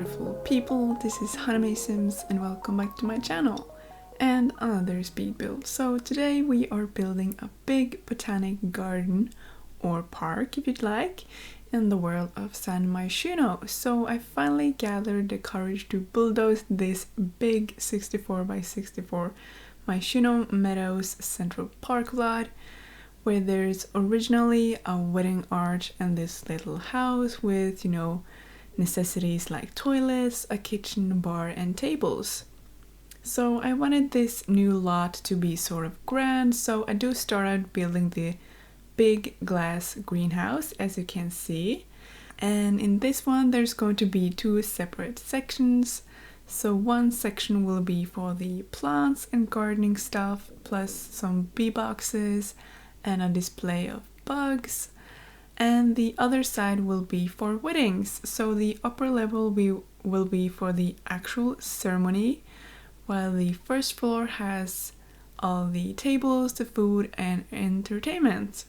beautiful people, this is honeymaysims and welcome back to my channel and another speed build. So today we are building a big botanic garden or park if you'd like in the world of San Myshuno. So I finally gathered the courage to bulldoze this big 64 by 64 Myshuno Meadows Central Park lot, where there's originally a wedding arch and this little house with, necessities like toilets, a kitchen, bar, and tables. So I wanted this new lot to be sort of grand, so I do start out building the big glass greenhouse, as you can see. And in this one there's going to be two separate sections. So one section will be for the plants and gardening stuff, plus some bee boxes and a display of bugs. And the other side will be for weddings. So the upper level will be for the actual ceremony, while the first floor has all the tables, the food, and entertainment.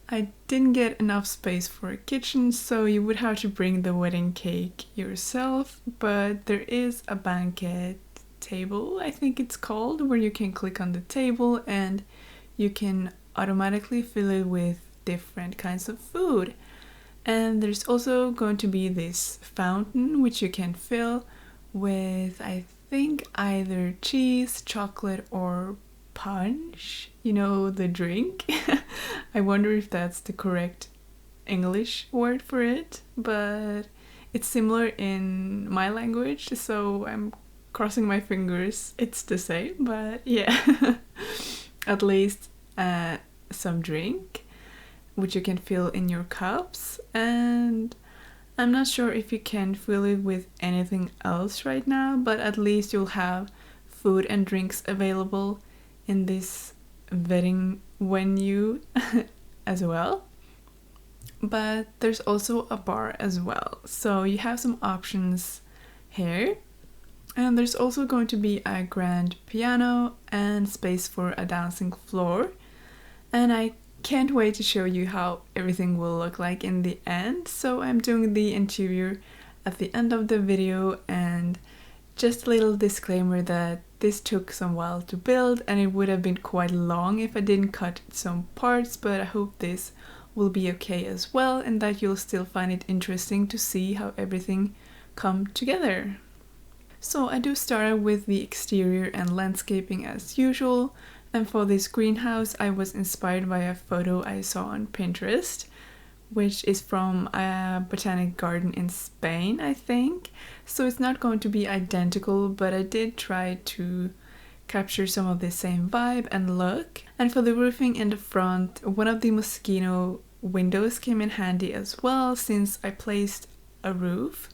I didn't get enough space for a kitchen, so you would have to bring the wedding cake yourself, but there is a banquet table, I think it's called, where you can click on the table and you can automatically fill it with different kinds of food. And there's also going to be this fountain which you can fill with, I think, either cheese, chocolate, or punch, the drink. I wonder if that's the correct English word for it, but it's similar in my language, so I'm crossing my fingers it's the same, but yeah. At least some drink which you can fill in your cups, and I'm not sure if you can fill it with anything else right now, but at least you'll have food and drinks available in this wedding venue as well. But there's also a bar as well, so you have some options here. And there's also going to be a grand piano and space for a dancing floor. And I can't wait to show you how everything will look like in the end. So I'm doing the interior at the end of the video, and just a little disclaimer that this took some while to build and it would have been quite long if I didn't cut some parts, but I hope this will be okay as well and that you'll still find it interesting to see how everything come together. So I do start with the exterior and landscaping as usual. And for this greenhouse, I was inspired by a photo I saw on Pinterest, which is from a botanic garden in Spain, I think. So it's not going to be identical, but I did try to capture some of the same vibe and look. And for the roofing in the front, one of the mosquito windows came in handy as well, since I placed a roof,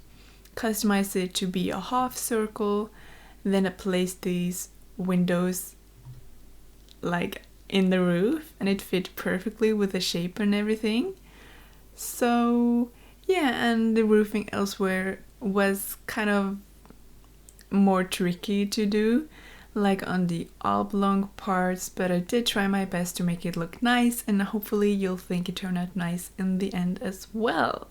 customized it to be a half circle, then I placed these windows like in the roof, and it fit perfectly with the shape and everything. So yeah, and the roofing elsewhere was kind of more tricky to do, like on the oblong parts, but I did try my best to make it look nice, and hopefully you'll think it turned out nice in the end as well.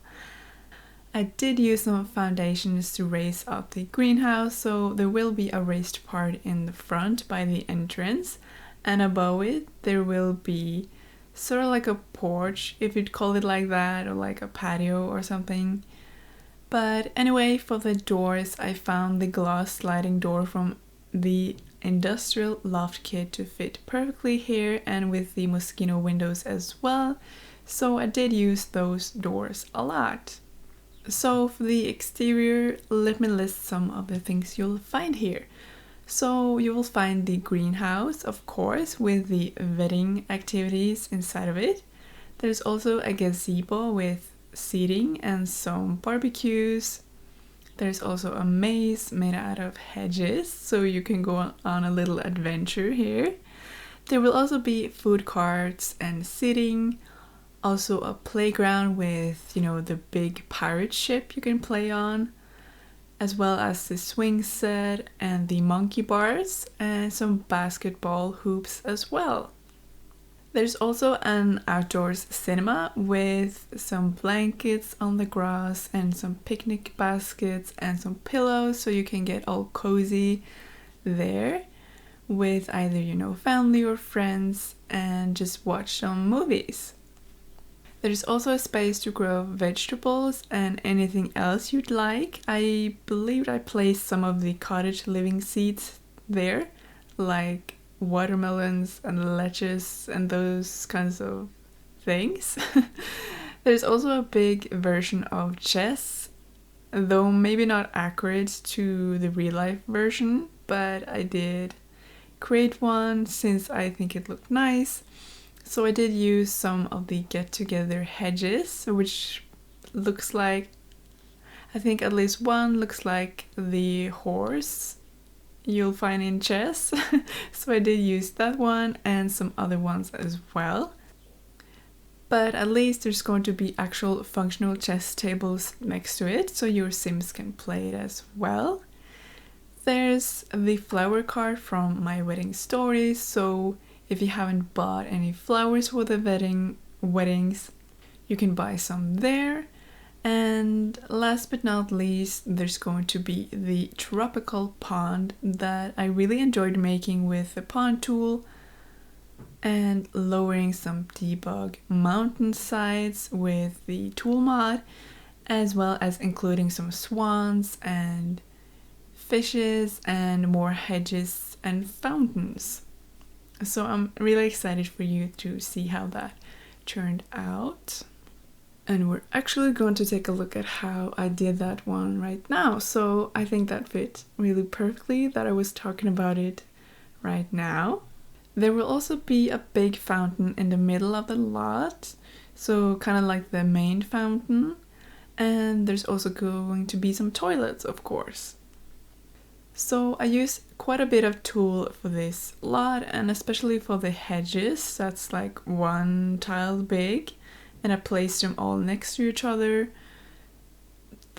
I did use some foundations to raise up the greenhouse, so there will be a raised part in the front by the entrance, and above it there will be sort of like a porch, if you'd call it like that, or like a patio or something. But anyway, for the doors, I found the glass sliding door from the industrial loft kit to fit perfectly here, and with the mosquito windows as well, so I did use those doors a lot. So for the exterior, let me list some of the things you'll find here. So you will find the greenhouse, of course, with the wedding activities inside of it. There's also a gazebo with seating and some barbecues. There's also a maze made out of hedges, so you can go on a little adventure here. There will also be food carts and seating. Also a playground with, the big pirate ship you can play on, as well as the swing set and the monkey bars and some basketball hoops as well. There's also an outdoors cinema with some blankets on the grass and some picnic baskets and some pillows, so you can get all cozy there with either, family or friends and just watch some movies. There's also a space to grow vegetables and anything else you'd like. I believe I placed some of the cottage living seeds there, like watermelons and lettuce and those kinds of things. There's also a big version of chess, though maybe not accurate to the real life version, but I did create one since I think it looked nice. So I did use some of the get together hedges, which looks like, I think at least one looks like the horse you'll find in chess. So I did use that one and some other ones as well. But at least there's going to be actual functional chess tables next to it, so your Sims can play it as well. There's the flower card from my wedding stories, so if you haven't bought any flowers for the weddings, you can buy some there. And last but not least, there's going to be the tropical pond that I really enjoyed making with the pond tool and lowering some debug mountainsides with the tool mod, as well as including some swans and fishes and more hedges and fountains. So I'm really excited for you to see how that turned out. And we're actually going to take a look at how I did that one right now. So I think that fit really perfectly that I was talking about it right now. There will also be a big fountain in the middle of the lot, so kind of like the main fountain. And there's also going to be some toilets, of course. So I use quite a bit of tool for this lot, and especially for the hedges, that's like 1 tile big, and I placed them all next to each other.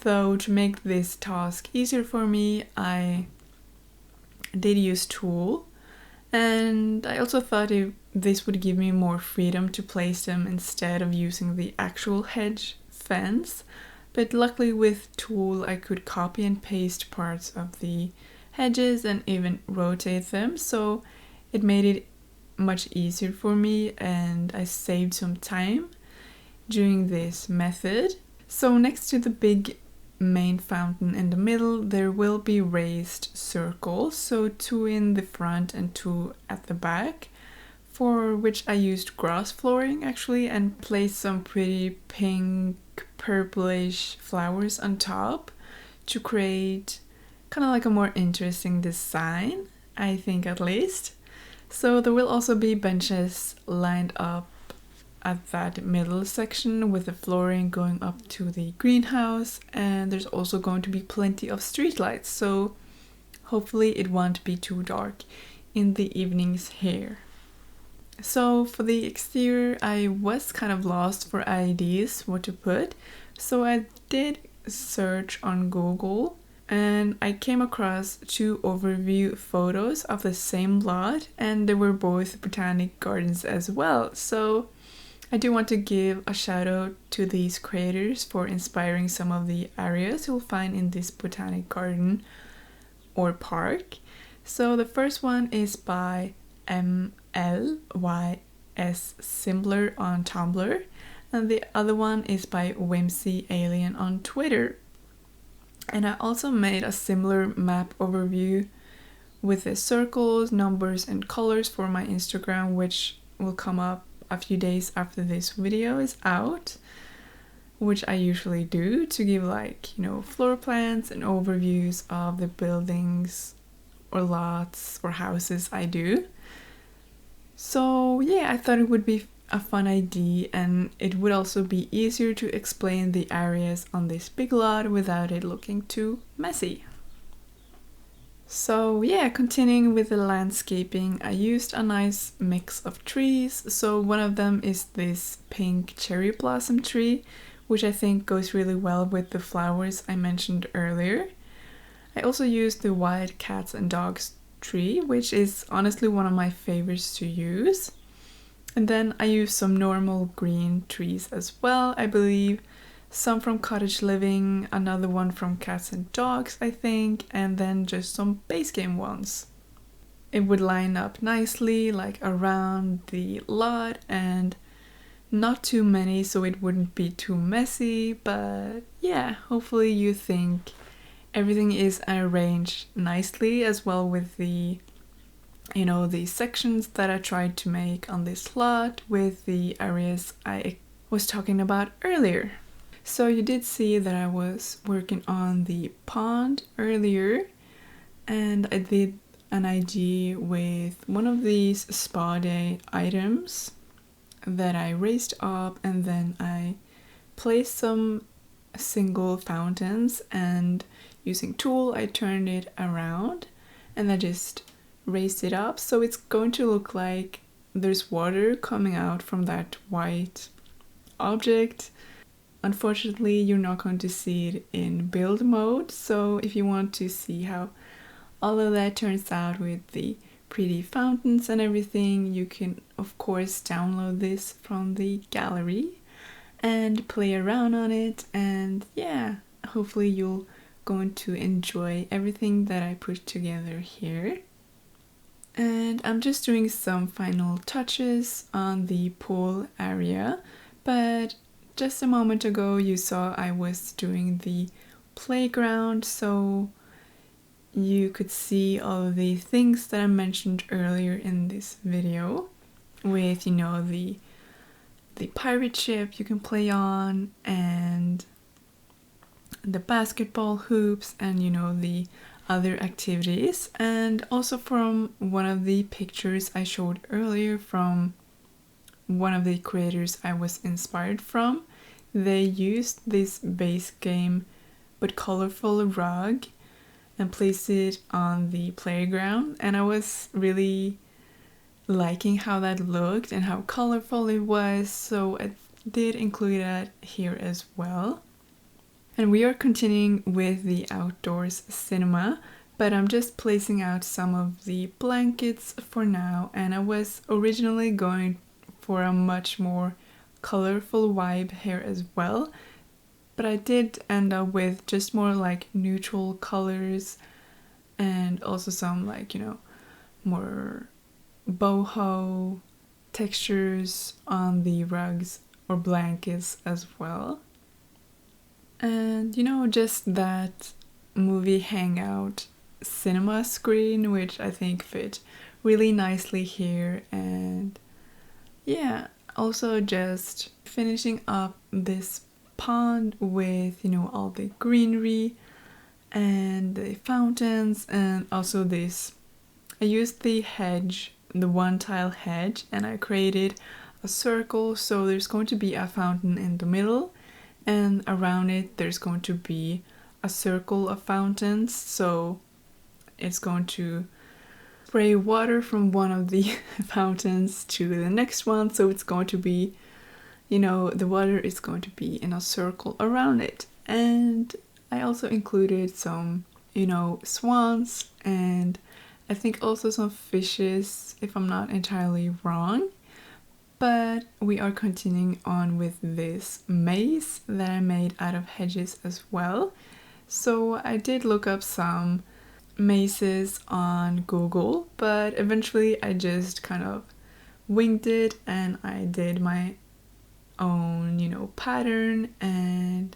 Though to make this task easier for me, I did use tool, and I also thought this would give me more freedom to place them instead of using the actual hedge fence. But luckily with tool I could copy and paste parts of the hedges and even rotate them, so it made it much easier for me and I saved some time doing this method. So next to the big main fountain in the middle there will be raised circles, so 2 in the front and 2 at the back, for which I used grass flooring actually and placed some pretty pink purplish flowers on top to create kind of like a more interesting design, I think at least. So there will also be benches lined up at that middle section with the flooring going up to the greenhouse, and there's also going to be plenty of streetlights, so hopefully it won't be too dark in the evenings here. So for the exterior I was kind of lost for ideas what to put, so I did search on Google and I came across 2 overview photos of the same lot, and they were both botanic gardens as well. So I do want to give a shout out to these creators for inspiring some of the areas you'll find in this botanic garden or park. So the first one is by MLYS Simpler on Tumblr, and the other one is by Whimsy Alien on Twitter. And I also made a similar map overview with the circles, numbers and colors for my Instagram, which will come up a few days after this video is out, which I usually do to give floor plans and overviews of the buildings or lots or houses I do. So yeah, I thought it would be a fun idea, and it would also be easier to explain the areas on this big lot without it looking too messy. So yeah, continuing with the landscaping, I used a nice mix of trees. So one of them is this pink cherry blossom tree, which I think goes really well with the flowers I mentioned earlier. I also used the white cats and dogs tree, which is honestly one of my favorites to use. And then I used some normal green trees as well, I believe. Some from Cottage Living, another one from Cats and Dogs, I think, and then just some base game ones. It would line up nicely, like around the lot, and not too many so it wouldn't be too messy, but yeah, hopefully you think everything is arranged nicely, as well with the the sections that I tried to make on this lot with the areas I was talking about earlier. So you did see that I was working on the pond earlier, and I did an idea with one of these spa day items that I raised up, and then I placed some single fountains, and using tool I turned it around and I just raised it up, so it's going to look like there's water coming out from that white object. Unfortunately, you're not going to see it in build mode, so if you want to see how all of that turns out with the pretty fountains and everything, you can of course download this from the gallery and play around on it, and yeah, hopefully you'll going to enjoy everything that I put together here. And I'm just doing some final touches on the pool area, but just a moment ago you saw I was doing the playground, so you could see all of the things that I mentioned earlier in this video with, the pirate ship you can play on, and the basketball hoops, and the other activities. And also from one of the pictures I showed earlier from one of the creators I was inspired from, they used this base game but colorful rug and placed it on the playground, and I was really liking how that looked and how colorful it was, so I did include that here as well. And we are continuing with the outdoors cinema, but I'm just placing out some of the blankets for now, and I was originally going for a much more colorful vibe here as well, but I did end up with just more like neutral colors, and also some like, more boho textures on the rugs or blankets as well. And just that movie hangout cinema screen, which I think fit really nicely here. And yeah, also just finishing up this pond with all the greenery and the fountains, and also this, I used the hedge, the one tile hedge, and I created a circle, so there's going to be a fountain in the middle, and around it there's going to be a circle of fountains, so it's going to spray water from one of the fountains to the next one, so it's going to be, the water is going to be in a circle around it. And I also included some, swans, and I think also some fishes, if I'm not entirely wrong. But we are continuing on with this maze that I made out of hedges as well. So I did look up some mazes on Google, but eventually I just kind of winged it and I did my own, pattern, and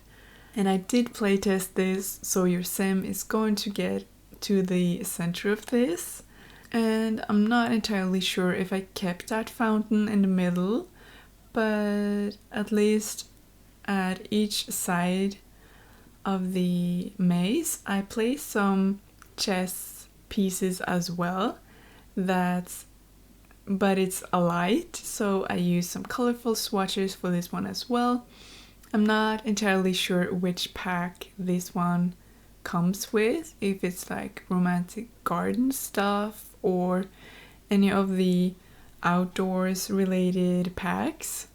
I did playtest this, so your sim is going to get to the center of this. And I'm not entirely sure if I kept that fountain in the middle, but at least at each side of the maze I placed some chess pieces as well. But it's a light, so I used some colorful swatches for this one as well. I'm not entirely sure which pack this one comes with, if it's like romantic garden stuff or any of the outdoors related packs,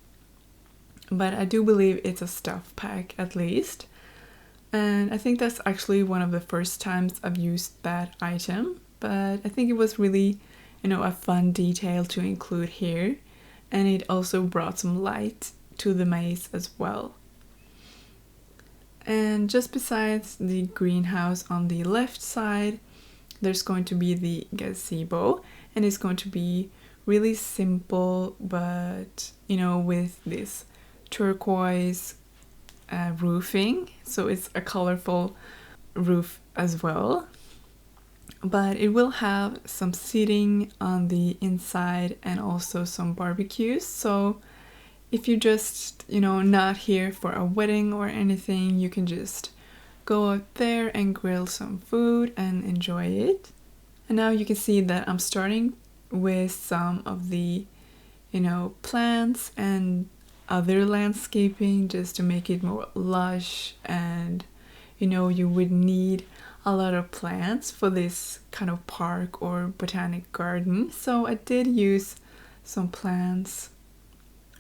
but I do believe it's a stuff pack at least. And I think that's actually one of the first times I've used that item, but I think it was really, a fun detail to include here. and it also brought some light to the maze as well. And just besides the greenhouse on the left side, there's going to be the gazebo, and it's going to be really simple, but you know, with this turquoise roofing, so it's a colorful roof as well. But it will have some seating on the inside and also some barbecues. So if you're just, you know, not here for a wedding or anything, you can just go out there and grill some food and enjoy it. And now you can see that I'm starting with some of the, you know, plants and other landscaping just to make it more lush. And you know, you would need a lot of plants for this kind of park or botanic garden. So I did use some plants,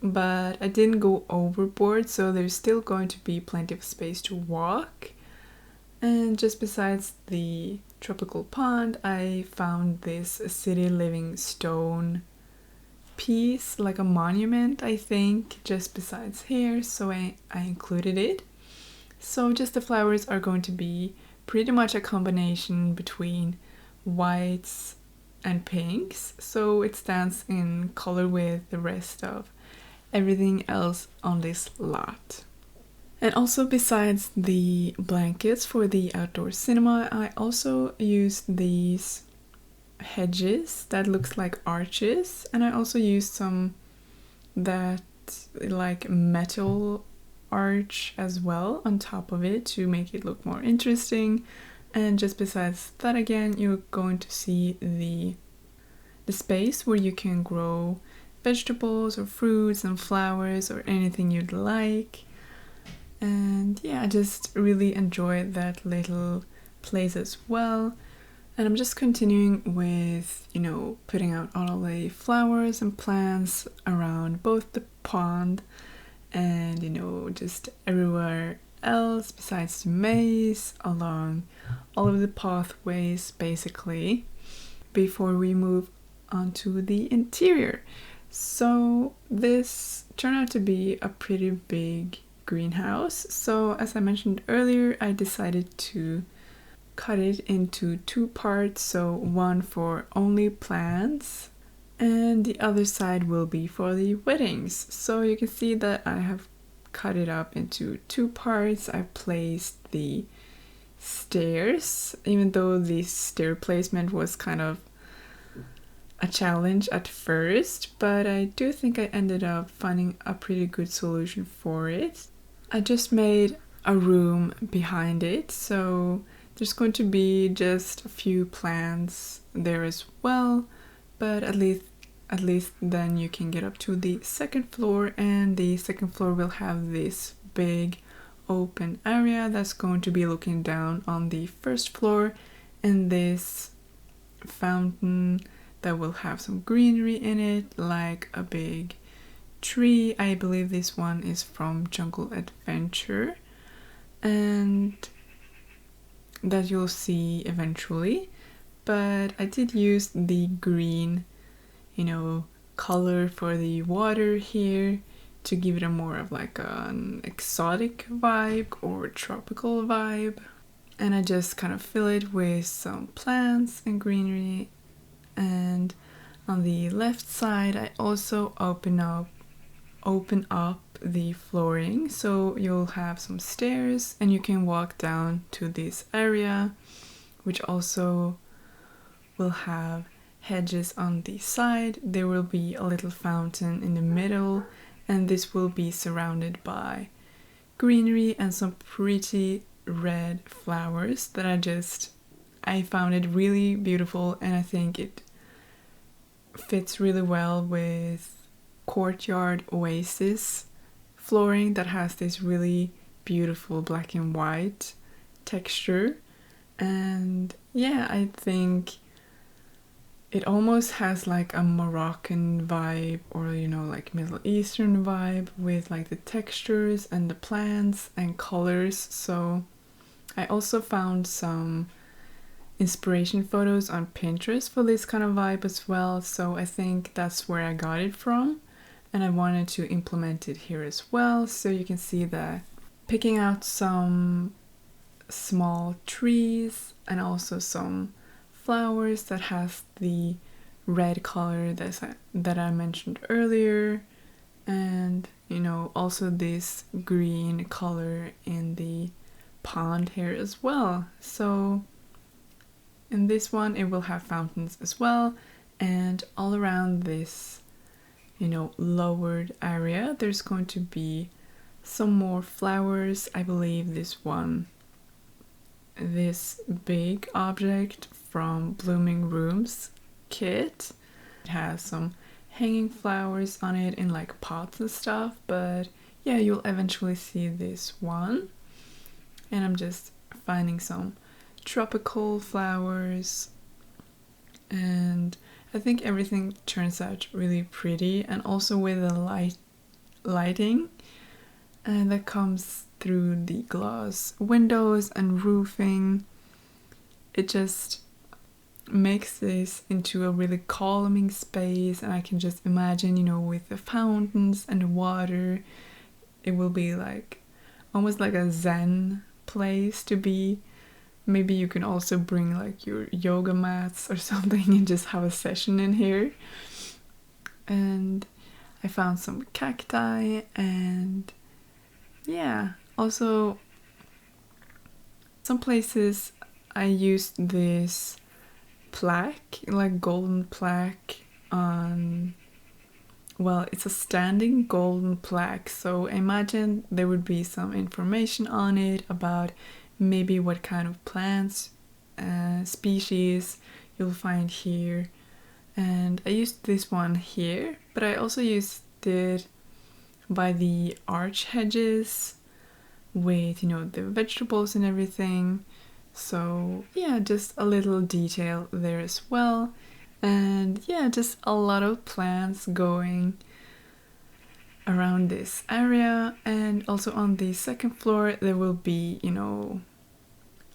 but I didn't go overboard, so there's still going to be plenty of space to walk. And just besides the tropical pond, I found this city living stone piece, like a monument, I think, just besides here, so I included it. So just the flowers are going to be pretty much a combination between whites and pinks, so it stands in color with the rest of everything else on this lot. And also, besides the blankets for the outdoor cinema, I also used these hedges that looks like arches, and I also used some that like metal arch as well on top of it to make it look more interesting. And just besides that, again, you're going to see the space where you can grow vegetables or fruits and flowers or anything you'd like. And yeah, I just really enjoyed that little place as well. And I'm just continuing with, you know, putting out all the flowers and plants around both the pond and, you know, just everywhere else besides the maze, along all of the pathways basically, before we move onto the interior. So this turned out to be a pretty big greenhouse. So as I mentioned earlier, I decided to cut it into two parts, so one for only plants and the other side will be for the weddings. So you can see that I have cut it up into two parts. I placed the stairs, even though the stair placement was kind of a challenge at first, but I do think I ended up finding a pretty good solution for it. I just made a room behind it, so there's going to be just a few plants there as well, but at least then you can get up to the second floor, and the second floor will have this big open area that's going to be looking down on the first floor, and this fountain that will have some greenery in it, like a big tree. I believe this one is from Jungle Adventure, and that you'll see eventually. But I did use the green, you know, color for the water here to give it a more of like an exotic vibe or tropical vibe. And I just kind of fill it with some plants and greenery. And on the left side, I also open up the flooring, so you'll have some stairs and you can walk down to this area, which also will have hedges on the side. There will be a little fountain in the middle, and this will be surrounded by greenery and some pretty red flowers that I found it really beautiful, and I think it fits really well with courtyard oasis flooring that has this really beautiful black and white texture. And yeah, I think it almost has like a Moroccan vibe, or you know, like Middle Eastern vibe, with like the textures and the plants and colors. So I also found some inspiration photos on Pinterest for this kind of vibe as well, so I think that's where I got it from. and I wanted to implement it here as well. So you can see that picking out some small trees and also some flowers that has the red color that I mentioned earlier, and you know, also this green color in the pond here as well. So in this one it will have fountains as well, and all around this, you know, lowered area there's going to be some more flowers. I believe this big object from Blooming Rooms kit, it has some hanging flowers on it in like pots and stuff, but yeah, you'll eventually see this one. And I'm just finding some tropical flowers, and I think everything turns out really pretty, and also with the lighting and that comes through the glass windows and roofing, it just makes this into a really calming space. And I can just imagine, you know, with the fountains and the water, it will be like almost like a zen place to be. Maybe you can also bring like your yoga mats or something and just have a session in here. And I found some cacti, and yeah, also some places I used this plaque, like golden plaque on, well, it's a standing golden plaque, so I imagine there would be some information on it about maybe what kind of plants, species you'll find here. And I used this one here, but I also used it by the arch hedges with, you know, the vegetables and everything. So yeah, just a little detail there as well. And yeah, just a lot of plants going around this area. And also on the second floor there will be, you know,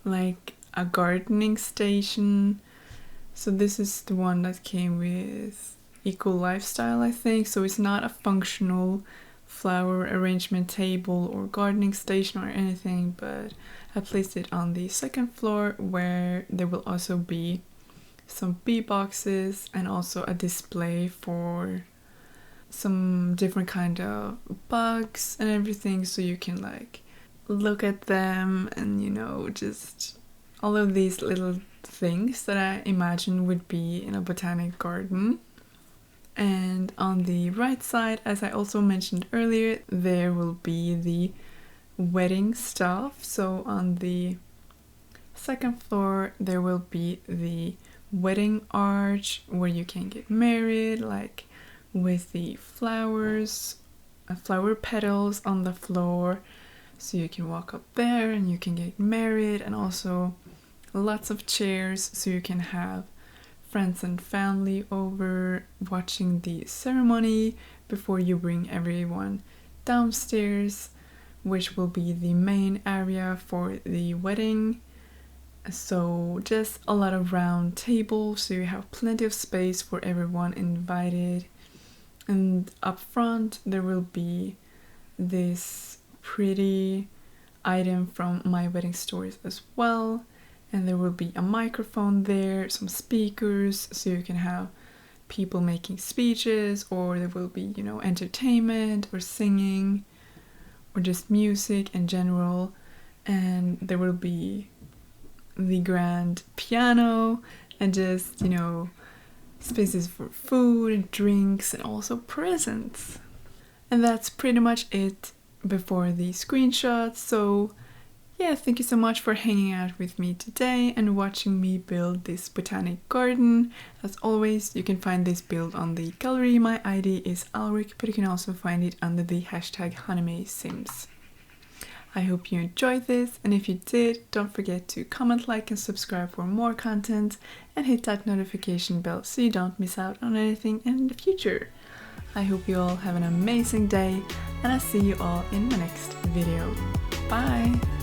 like a gardening station. So this is the one that came with Eco Lifestyle, I think. So it's not a functional flower arrangement table or gardening station or anything, but I placed it on the second floor, where there will also be some bee boxes and also a display for some different kind of bugs and everything, so you can like look at them and, you know, just all of these little things that I imagine would be in a botanic garden. And on the right side, as I also mentioned earlier, there will be the wedding stuff. So on the second floor there will be the wedding arch where you can get married, like with the flowers, flower petals on the floor, so you can walk up there and you can get married, and also lots of chairs so you can have friends and family over watching the ceremony before you bring everyone downstairs, which will be the main area for the wedding. So just a lot of round tables, so you have plenty of space for everyone invited. And up front there will be this pretty item from My Wedding Stories as well, and there will be a microphone there, some speakers, so you can have people making speeches, or there will be, you know, entertainment or singing or just music in general. And there will be the grand piano and just, you know, spaces for food and drinks and also presents. And that's pretty much it before the screenshots. So yeah, thank you so much for hanging out with me today and watching me build this botanic garden. As always, you can find this build on the gallery. My ID is Alric, but you can also find it under the hashtag honeymaysims. I hope you enjoyed this, and if you did, don't forget to comment, like, and subscribe for more content, and hit that notification bell so you don't miss out on anything in the future. I hope you all have an amazing day, and I'll see you all in my next video. Bye!